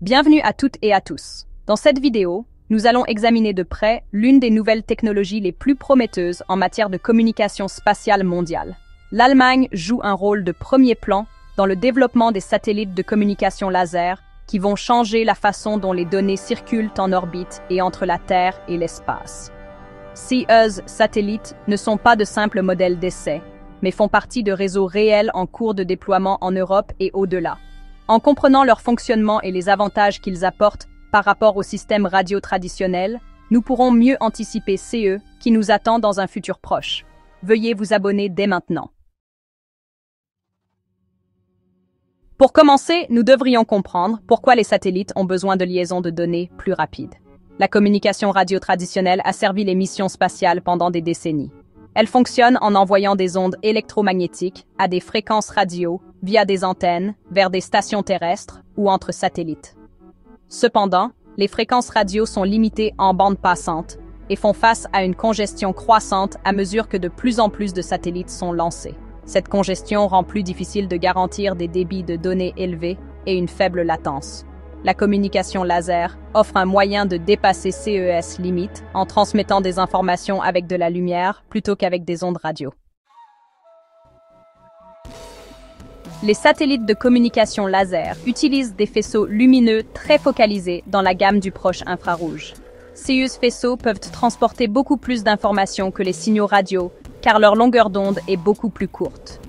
Bienvenue à toutes et à tous. Dans cette vidéo, nous allons examiner de près l'une des nouvelles technologies les plus prometteuses en matière de communication spatiale mondiale. L'Allemagne joue un rôle de premier plan dans le développement des satellites de communication laser qui vont changer la façon dont les données circulent en orbite et entre la Terre et l'espace. Ces satellites ne sont pas de simples modèles d'essai, mais font partie de réseaux réels en cours de déploiement en Europe et au-delà. En comprenant leur fonctionnement et les avantages qu'ils apportent par rapport au système radio traditionnel, nous pourrons mieux anticiper ce qui nous attend dans un futur proche. Veuillez vous abonner dès maintenant. Pour commencer, nous devrions comprendre pourquoi les satellites ont besoin de liaisons de données plus rapides. La communication radio traditionnelle a servi les missions spatiales pendant des décennies. Elle fonctionne en envoyant des ondes électromagnétiques à des fréquences radio via des antennes vers des stations terrestres ou entre satellites. Cependant, les fréquences radio sont limitées en bande passante et font face à une congestion croissante à mesure que de plus en plus de satellites sont lancés. Cette congestion rend plus difficile de garantir des débits de données élevés et une faible latence. La communication laser offre un moyen de dépasser ces limites en transmettant des informations avec de la lumière plutôt qu'avec des ondes radio. Les satellites de communication laser utilisent des faisceaux lumineux très focalisés dans la gamme du proche infrarouge. Ces faisceaux peuvent transporter beaucoup plus d'informations que les signaux radio car leur longueur d'onde est beaucoup plus courte.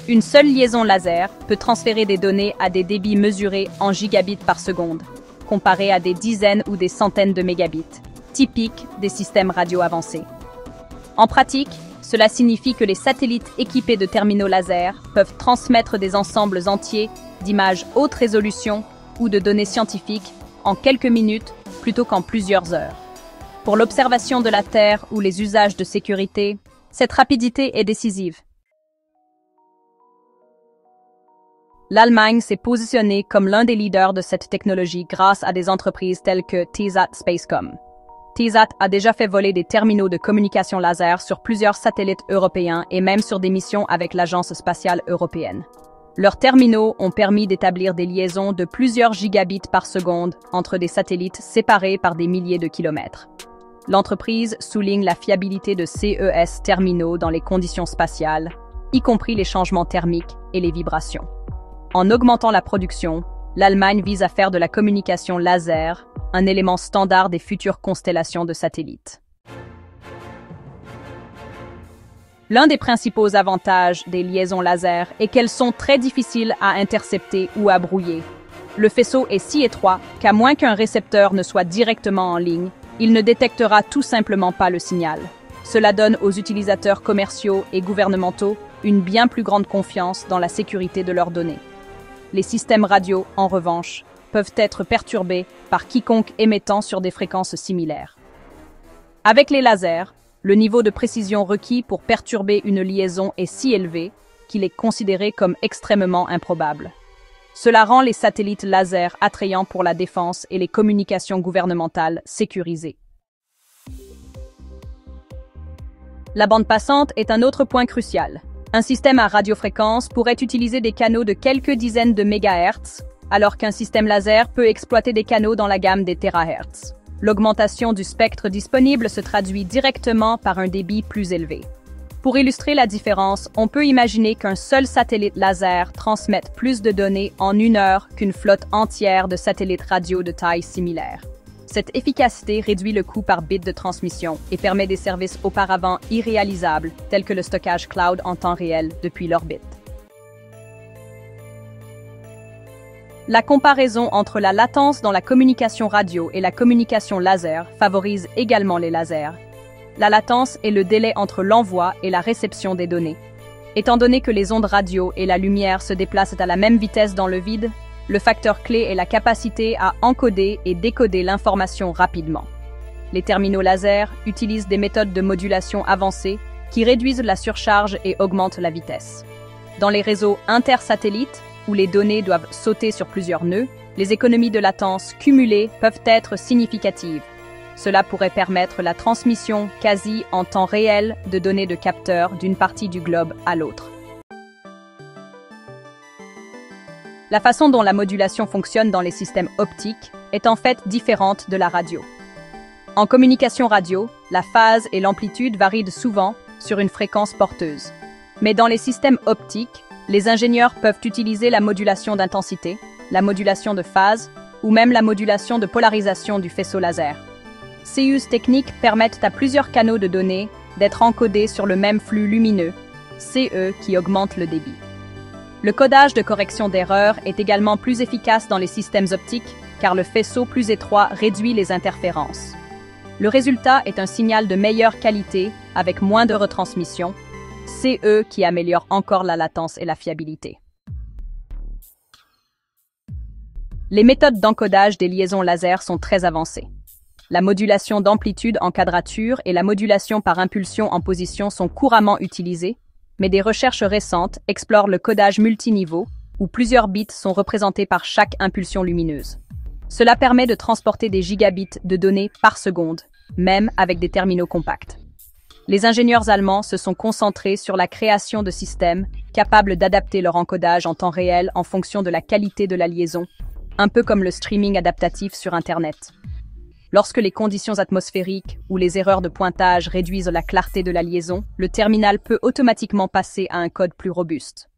Une seule liaison laser peut transférer des données à des débits mesurés en gigabits par seconde, comparés à des dizaines ou des centaines de mégabits, typiques des systèmes radio avancés. En pratique, cela signifie que les satellites équipés de terminaux laser peuvent transmettre des ensembles entiers d'images haute résolution ou de données scientifiques en quelques minutes plutôt qu'en plusieurs heures. Pour l'observation de la Terre ou les usages de sécurité, cette rapidité est décisive. L'Allemagne s'est positionnée comme l'un des leaders de cette technologie grâce à des entreprises telles que Tesat Spacecom. Tesat a déjà fait voler des terminaux de communication laser sur plusieurs satellites européens et même sur des missions avec l'Agence spatiale européenne. Leurs terminaux ont permis d'établir des liaisons de plusieurs gigabits par seconde entre des satellites séparés par des milliers de kilomètres. L'entreprise souligne la fiabilité de ces terminaux dans les conditions spatiales, y compris les changements thermiques et les vibrations. En augmentant la production, l'Allemagne vise à faire de la communication laser un élément standard des futures constellations de satellites. L'un des principaux avantages des liaisons laser est qu'elles sont très difficiles à intercepter ou à brouiller. Le faisceau est si étroit qu'à moins qu'un récepteur ne soit directement en ligne, il ne détectera tout simplement pas le signal. Cela donne aux utilisateurs commerciaux et gouvernementaux une bien plus grande confiance dans la sécurité de leurs données. Les systèmes radio, en revanche, peuvent être perturbés par quiconque émettant sur des fréquences similaires. Avec les lasers, le niveau de précision requis pour perturber une liaison est si élevé qu'il est considéré comme extrêmement improbable. Cela rend les satellites laser attrayants pour la défense et les communications gouvernementales sécurisées. La bande passante est un autre point crucial. Un système à radiofréquence pourrait utiliser des canaux de quelques dizaines de mégahertz, alors qu'un système laser peut exploiter des canaux dans la gamme des térahertz. L'augmentation du spectre disponible se traduit directement par un débit plus élevé. Pour illustrer la différence, on peut imaginer qu'un seul satellite laser transmette plus de données en une heure qu'une flotte entière de satellites radio de taille similaire. Cette efficacité réduit le coût par bit de transmission et permet des services auparavant irréalisables, tels que le stockage cloud en temps réel depuis l'orbite. La comparaison entre la latence dans la communication radio et la communication laser favorise également les lasers. La latence est le délai entre l'envoi et la réception des données. Étant donné que les ondes radio et la lumière se déplacent à la même vitesse dans le vide, le facteur clé est la capacité à encoder et décoder l'information rapidement. Les terminaux laser utilisent des méthodes de modulation avancées qui réduisent la surcharge et augmentent la vitesse. Dans les réseaux intersatellites, où les données doivent sauter sur plusieurs nœuds, les économies de latence cumulées peuvent être significatives. Cela pourrait permettre la transmission quasi en temps réel de données de capteurs d'une partie du globe à l'autre. La façon dont la modulation fonctionne dans les systèmes optiques est en fait différente de la radio. En communication radio, la phase et l'amplitude varient souvent sur une fréquence porteuse. Mais dans les systèmes optiques, les ingénieurs peuvent utiliser la modulation d'intensité, la modulation de phase ou même la modulation de polarisation du faisceau laser. Ces uses techniques permettent à plusieurs canaux de données d'être encodés sur le même flux lumineux, CE, qui augmente le débit. Le codage de correction d'erreurs est également plus efficace dans les systèmes optiques car le faisceau plus étroit réduit les interférences. Le résultat est un signal de meilleure qualité avec moins de retransmission, CE qui améliore encore la latence et la fiabilité. Les méthodes d'encodage des liaisons laser sont très avancées. La modulation d'amplitude en quadrature et la modulation par impulsion en position sont couramment utilisées, mais des recherches récentes explorent le codage multiniveau, où plusieurs bits sont représentés par chaque impulsion lumineuse. Cela permet de transporter des gigabits de données par seconde, même avec des terminaux compacts. Les ingénieurs allemands se sont concentrés sur la création de systèmes capables d'adapter leur encodage en temps réel en fonction de la qualité de la liaison, un peu comme le streaming adaptatif sur Internet. Lorsque les conditions atmosphériques ou les erreurs de pointage réduisent la clarté de la liaison, le terminal peut automatiquement passer à un code plus robuste.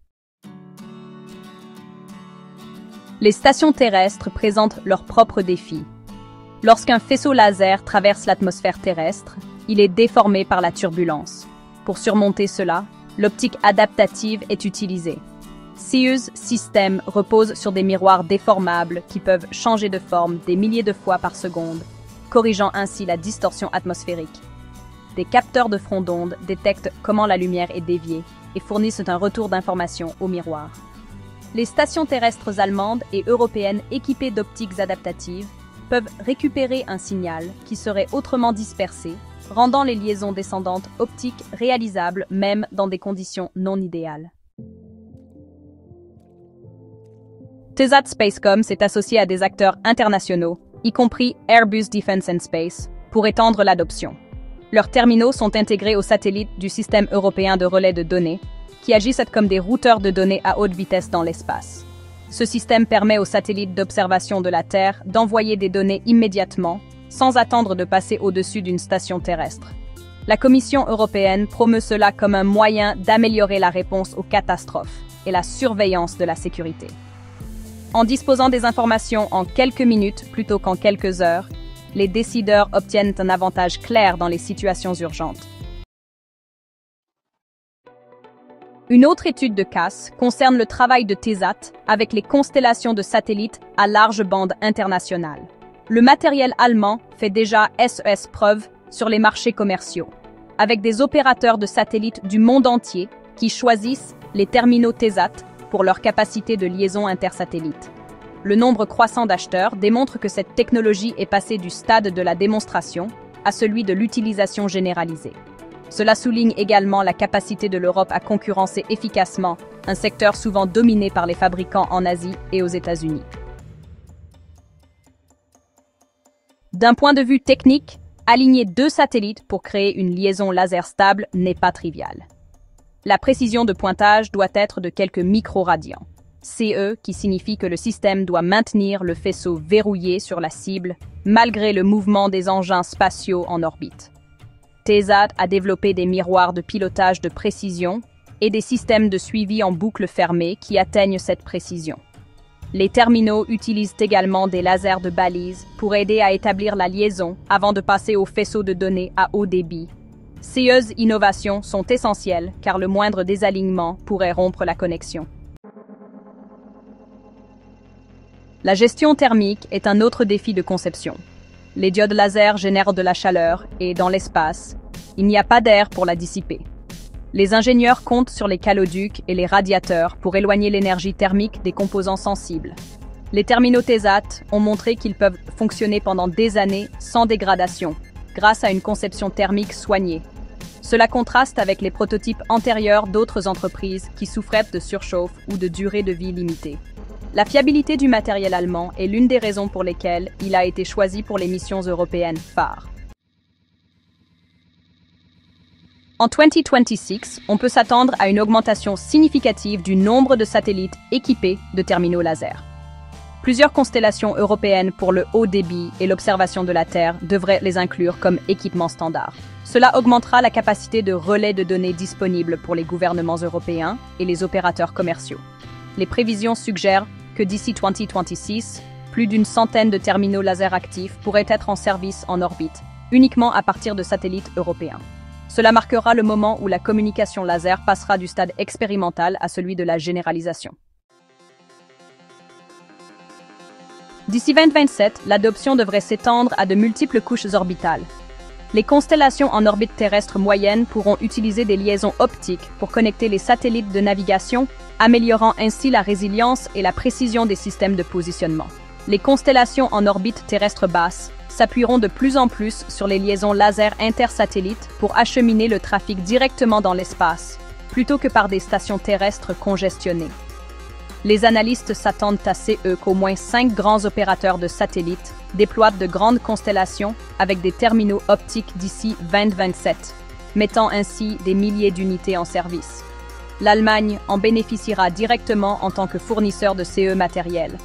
Les stations terrestres présentent leurs propres défis. Lorsqu'un faisceau laser traverse l'atmosphère terrestre, il est déformé par la turbulence. Pour surmonter cela, l'optique adaptative est utilisée. CEUS système repose sur des miroirs déformables qui peuvent changer de forme des milliers de fois par seconde, corrigeant ainsi la distorsion atmosphérique. Des capteurs de front d'onde détectent comment la lumière est déviée et fournissent un retour d'information au miroir. Les stations terrestres allemandes et européennes équipées d'optiques adaptatives peuvent récupérer un signal qui serait autrement dispersé, rendant les liaisons descendantes optiques réalisables même dans des conditions non idéales. Tesat Spacecom s'est associé à des acteurs internationaux, y compris Airbus Defence and Space, pour étendre l'adoption. Leurs terminaux sont intégrés aux satellites du système européen de relais de données, qui agissent comme des routeurs de données à haute vitesse dans l'espace. Ce système permet aux satellites d'observation de la Terre d'envoyer des données immédiatement, sans attendre de passer au-dessus d'une station terrestre. La Commission européenne promeut cela comme un moyen d'améliorer la réponse aux catastrophes et la surveillance de la sécurité. En disposant des informations en quelques minutes plutôt qu'en quelques heures, les décideurs obtiennent un avantage clair dans les situations urgentes. Une autre étude de CAS concerne le travail de Tesat avec les constellations de satellites à large bande internationale. Le matériel allemand fait déjà SES preuve sur les marchés commerciaux, avec des opérateurs de satellites du monde entier qui choisissent les terminaux Tesat pour leur capacité de liaison intersatellite. Le nombre croissant d'acheteurs démontre que cette technologie est passée du stade de la démonstration à celui de l'utilisation généralisée. Cela souligne également la capacité de l'Europe à concurrencer efficacement un secteur souvent dominé par les fabricants en Asie et aux États-Unis. D'un point de vue technique, aligner deux satellites pour créer une liaison laser stable n'est pas trivial. La précision de pointage doit être de quelques microradians. CE qui signifie que le système doit maintenir le faisceau verrouillé sur la cible malgré le mouvement des engins spatiaux en orbite. Tesat a développé des miroirs de pilotage de précision et des systèmes de suivi en boucle fermée qui atteignent cette précision. Les terminaux utilisent également des lasers de balise pour aider à établir la liaison avant de passer au faisceau de données à haut débit. Ces innovations sont essentielles car le moindre désalignement pourrait rompre la connexion. La gestion thermique est un autre défi de conception. Les diodes laser génèrent de la chaleur et, dans l'espace, il n'y a pas d'air pour la dissiper. Les ingénieurs comptent sur les caloducs et les radiateurs pour éloigner l'énergie thermique des composants sensibles. Les terminaux Tesat ont montré qu'ils peuvent fonctionner pendant des années sans dégradation, grâce à une conception thermique soignée. Cela contraste avec les prototypes antérieurs d'autres entreprises qui souffraient de surchauffe ou de durée de vie limitée. La fiabilité du matériel allemand est l'une des raisons pour lesquelles il a été choisi pour les missions européennes phares. En 2026, on peut s'attendre à une augmentation significative du nombre de satellites équipés de terminaux laser. Plusieurs constellations européennes pour le haut débit et l'observation de la Terre devraient les inclure comme équipements standards. Cela augmentera la capacité de relais de données disponibles pour les gouvernements européens et les opérateurs commerciaux. Les prévisions suggèrent que d'ici 2026, plus d'une centaine de terminaux laser actifs pourraient être en service en orbite, uniquement à partir de satellites européens. Cela marquera le moment où la communication laser passera du stade expérimental à celui de la généralisation. D'ici 2027, l'adoption devrait s'étendre à de multiples couches orbitales. Les constellations en orbite terrestre moyenne pourront utiliser des liaisons optiques pour connecter les satellites de navigation, améliorant ainsi la résilience et la précision des systèmes de positionnement. Les constellations en orbite terrestre basse s'appuieront de plus en plus sur les liaisons laser intersatellites pour acheminer le trafic directement dans l'espace, plutôt que par des stations terrestres congestionnées. Les analystes s'attendent à qu'au moins 5 grands opérateurs de satellites déploient de grandes constellations avec des terminaux optiques d'ici 2027, mettant ainsi des milliers d'unités en service. L'Allemagne en bénéficiera directement en tant que fournisseur de CE matériel.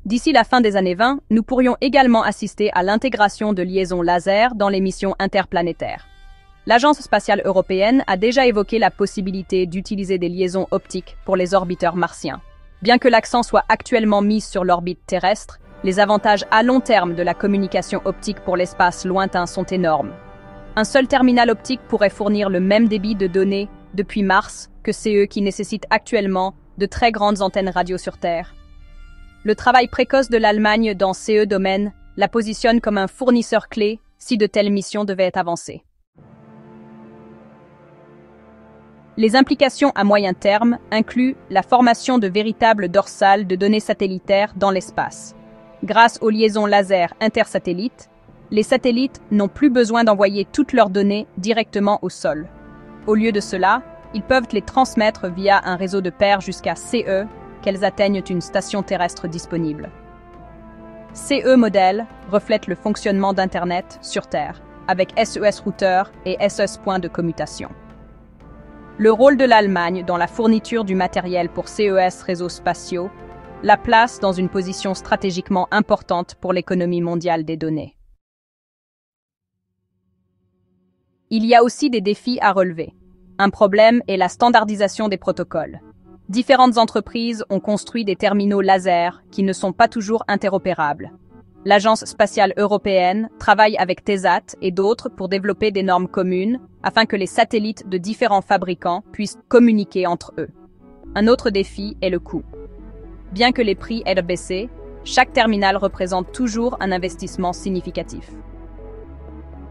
D'ici la fin des années 20, nous pourrions également assister à l'intégration de liaisons laser dans les missions interplanétaires. L'Agence spatiale européenne a déjà évoqué la possibilité d'utiliser des liaisons optiques pour les orbiteurs martiens. Bien que l'accent soit actuellement mis sur l'orbite terrestre, les avantages à long terme de la communication optique pour l'espace lointain sont énormes. Un seul terminal optique pourrait fournir le même débit de données depuis Mars que CE qui nécessite actuellement de très grandes antennes radio sur Terre. Le travail précoce de l'Allemagne dans CE domaine la positionne comme un fournisseur clé si de telles missions devaient être avancées. Les implications à moyen terme incluent la formation de véritables dorsales de données satellitaires dans l'espace. Grâce aux liaisons laser intersatellites, les satellites n'ont plus besoin d'envoyer toutes leurs données directement au sol. Au lieu de cela, ils peuvent les transmettre via un réseau de paires jusqu'à CE, qu'elles atteignent une station terrestre disponible. CE modèle reflète le fonctionnement d'Internet sur Terre, avec SES routeur et SES point de commutation. Le rôle de l'Allemagne dans la fourniture du matériel pour CES réseaux spatiaux la place dans une position stratégiquement importante pour l'économie mondiale des données. Il y a aussi des défis à relever. Un problème est la standardisation des protocoles. Différentes entreprises ont construit des terminaux laser qui ne sont pas toujours interopérables. L'Agence spatiale européenne travaille avec TESAT et d'autres pour développer des normes communes afin que les satellites de différents fabricants puissent communiquer entre eux. Un autre défi est le coût. Bien que les prix aient baissé, chaque terminal représente toujours un investissement significatif.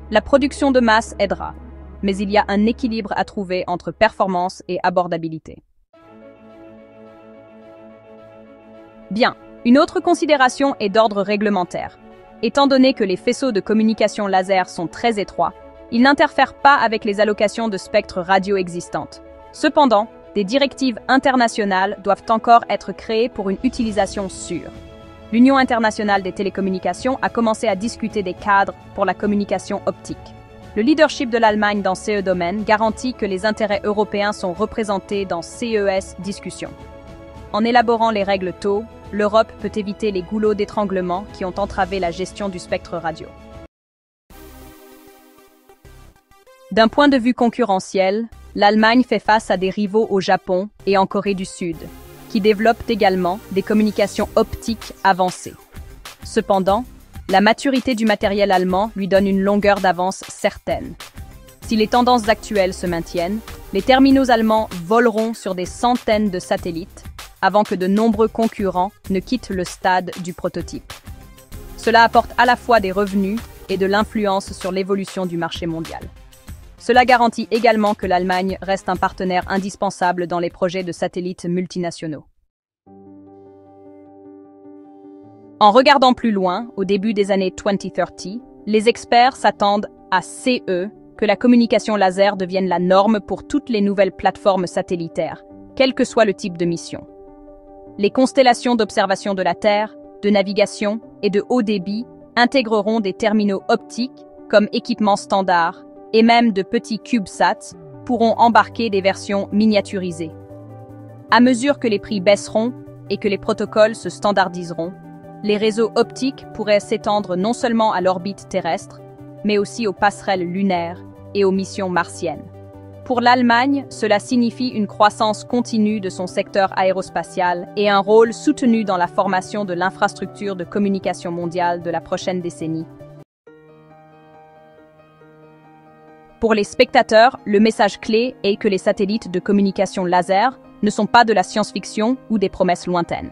La production de masse aidera, mais il y a un équilibre à trouver entre performance et abordabilité. Bien. Une autre considération est d'ordre réglementaire. Étant donné que les faisceaux de communication laser sont très étroits, ils n'interfèrent pas avec les allocations de spectre radio existantes. Cependant, des directives internationales doivent encore être créées pour une utilisation sûre. L'Union internationale des télécommunications a commencé à discuter des cadres pour la communication optique. Le leadership de l'Allemagne dans ce domaine garantit que les intérêts européens sont représentés dans CES discussions. En élaborant les règles tôt, l'Europe peut éviter les goulots d'étranglement qui ont entravé la gestion du spectre radio. D'un point de vue concurrentiel, l'Allemagne fait face à des rivaux au Japon et en Corée du Sud, qui développent également des communications optiques avancées. Cependant, la maturité du matériel allemand lui donne une longueur d'avance certaine. Si les tendances actuelles se maintiennent, les terminaux allemands voleront sur des centaines de satellites avant que de nombreux concurrents ne quittent le stade du prototype. Cela apporte à la fois des revenus et de l'influence sur l'évolution du marché mondial. Cela garantit également que l'Allemagne reste un partenaire indispensable dans les projets de satellites multinationaux. En regardant plus loin, au début des années 2030, les experts s'attendent à CE, que la communication laser devienne la norme pour toutes les nouvelles plateformes satellitaires, quel que soit le type de mission. Les constellations d'observation de la Terre, de navigation et de haut débit intégreront des terminaux optiques comme équipement standard, et même de petits CubeSats, pourront embarquer des versions miniaturisées. À mesure que les prix baisseront et que les protocoles se standardiseront, les réseaux optiques pourraient s'étendre non seulement à l'orbite terrestre, mais aussi aux passerelles lunaires et aux missions martiennes. Pour l'Allemagne, cela signifie une croissance continue de son secteur aérospatial et un rôle soutenu dans la formation de l'infrastructure de communication mondiale de la prochaine décennie. Pour les spectateurs, le message clé est que les satellites de communication laser ne sont pas de la science-fiction ou des promesses lointaines.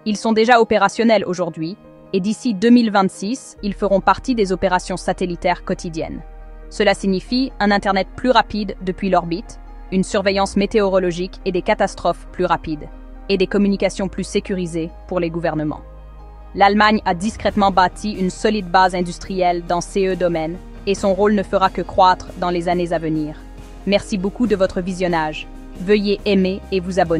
Ils sont déjà opérationnels aujourd'hui, et d'ici 2026, ils feront partie des opérations satellitaires quotidiennes. Cela signifie un Internet plus rapide depuis l'orbite, une surveillance météorologique et des catastrophes plus rapides, et des communications plus sécurisées pour les gouvernements. L'Allemagne a discrètement bâti une solide base industrielle dans ces domaines, et son rôle ne fera que croître dans les années à venir. Merci beaucoup de votre visionnage. Veuillez aimer et vous abonner.